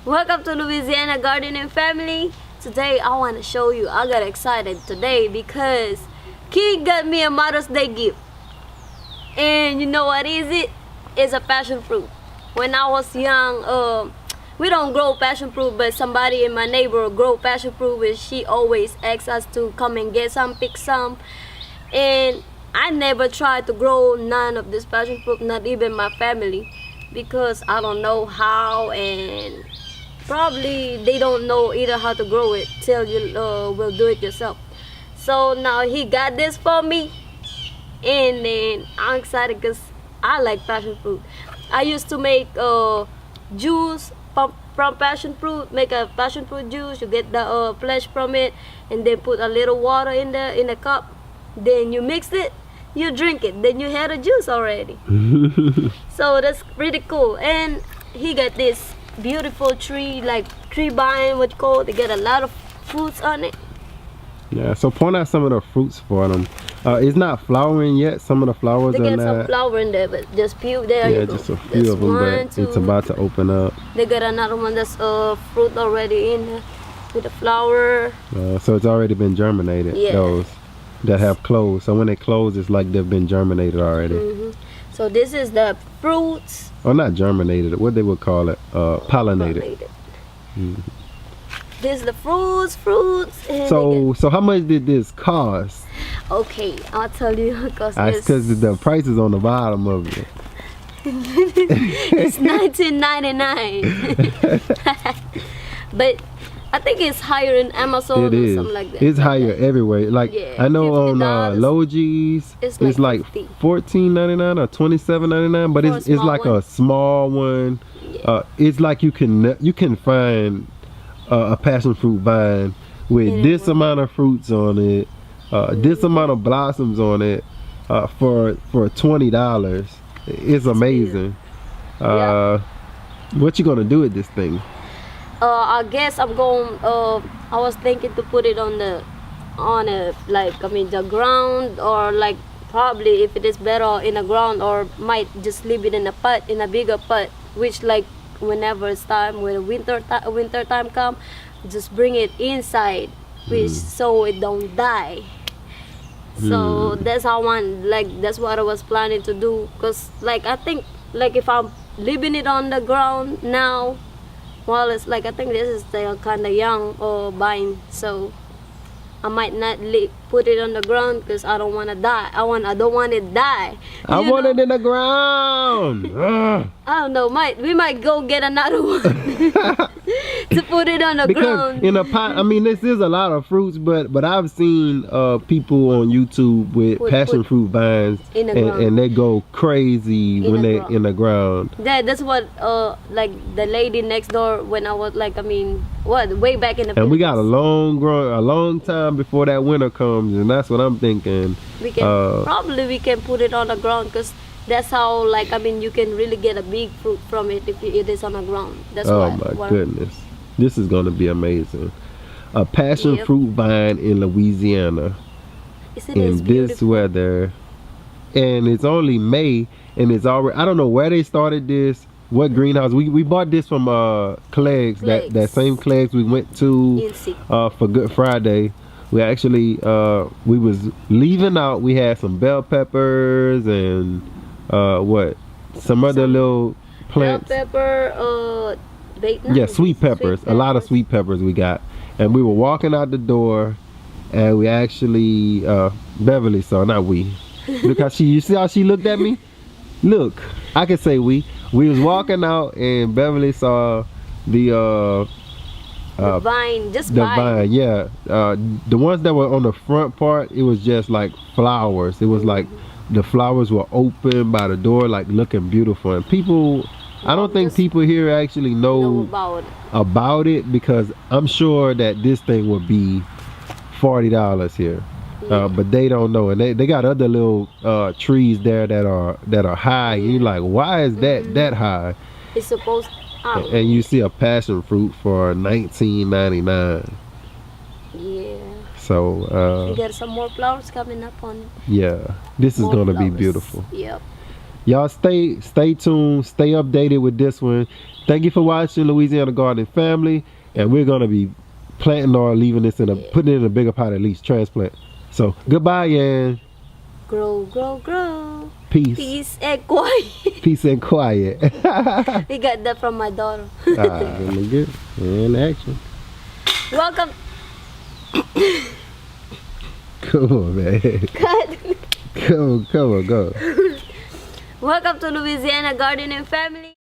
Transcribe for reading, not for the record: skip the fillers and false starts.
Welcome to Louisiana Gardening Family. Today I want to show you. I got excited today because King got me a Mother's Day gift. And you know what is it? It's a passion fruit. When I was young, we don't grow passion fruit, but somebody in my neighborhood grow passion fruit, and she always asks us to come and get some, pick some. And I never tried to grow none of this passion fruit, not even my family, because I don't know how, and probably they don't know either how to grow it till you will do it yourself. So now he got this for me, and then I'm excited because I like passion fruit. I used to make juice from passion fruit, make a passion fruit juice. You get the flesh from it, and then put a little water in the cup. Then you mix it, you drink it, then you had a juice already. So that's pretty cool. And he got this beautiful tree, like tree vine, what you call it. They get a lot of fruits on it. Yeah, so point out some of the fruits for them. It's not flowering yet. Some of the flowers They are get not. some flower in there, but just few. There Yeah, you go. just a few That's of them, one, but it's about to open up. They got another one that's fruit already in there with the flower. So it's already been germinated. Yeah. Those that have closed. So when they close, it's like they've been germinated already. So this is the fruits. Or not germinated. What they would call it? Pollinated. This is the fruits. And So how much did this cost? okay, I'll tell you because Because the price is on the bottom of it. it's $19.99. But I think it's higher in Amazon It or is. something like that. It's higher everywhere. Like Yeah, I know on $50. Logi's, It's like 50. $14.99 or $27.99, but For a it's small like one. a small one. Yeah. It's like you can find a passion fruit vine with Anyone. this amount of fruits on it, this amount of blossoms on it, for $20. It's amazing. Yeah. What you gonna do with this thing? I guess I'm going. I was thinking to put it on the ground, or like probably if it is better in the ground, or might just leave it in a pot, in a bigger pot, which like whenever it's time, when winter time come, just bring it inside, which so it don't die. So that's how that's what I was planning to do, because like I think like if I'm leaving it on the ground now, well, it's like I think this is still kind of young vine, so I might not put it on the ground because I don't want to die. I don't want it die. I want it in the ground. I don't know. We might go get another one to put it on the Because ground. in a pot, I mean, this is a lot of fruits, but I've seen people on YouTube with passion fruit vines, in the ground. and they go crazy when they in the ground. That's what like the lady next door, when I was like, way back in the And we got a Philippines. long time before that winter comes, and that's what I'm thinking. We can probably put it on the ground, because that's how you can really get a big fruit from it if it is on the ground. That's Oh my goodness, this is gonna be amazing. A passion fruit vine in Louisiana in this weather, and it's only May, and it's already, I don't know where they started this, what greenhouse. We bought this from Clegg's, that same Clegg's we went to for Good Friday. We actually we was leaving out, we had some bell peppers and some other little plants. Bell pepper, sweet peppers. A lot of sweet peppers we got. And we were walking out the door, and we actually Beverly saw, not we, because you see how she looked at me? Look, I can say we was walking out, and Beverly saw the vine, the vine, yeah. The ones that were on the front part, it was just like flowers. It was like the flowers were open by the door, like looking beautiful. And people, I don't think people here actually know about it, because I'm sure that this thing would be $40 here. But they don't know, and they got other little trees there that are high. And you're like, why is that high? It's supposed. And you see a passion fruit for $19.99. Yeah. So you got some more flowers coming up on it. Yeah, this is More gonna be flowers. beautiful. Yep. Y'all stay tuned, stay updated with this one. Thank you for watching Louisiana Gardening Family, and we're gonna be planting or leaving this putting it in a bigger pot, at least transplant. So goodbye, Yan. Grow, grow, grow. Peace. Peace and quiet. Peace and quiet. We got that from my daughter. Really good. And action. Welcome. Come on, man. Cut. Come on, go. Welcome to Louisiana Gardening Family.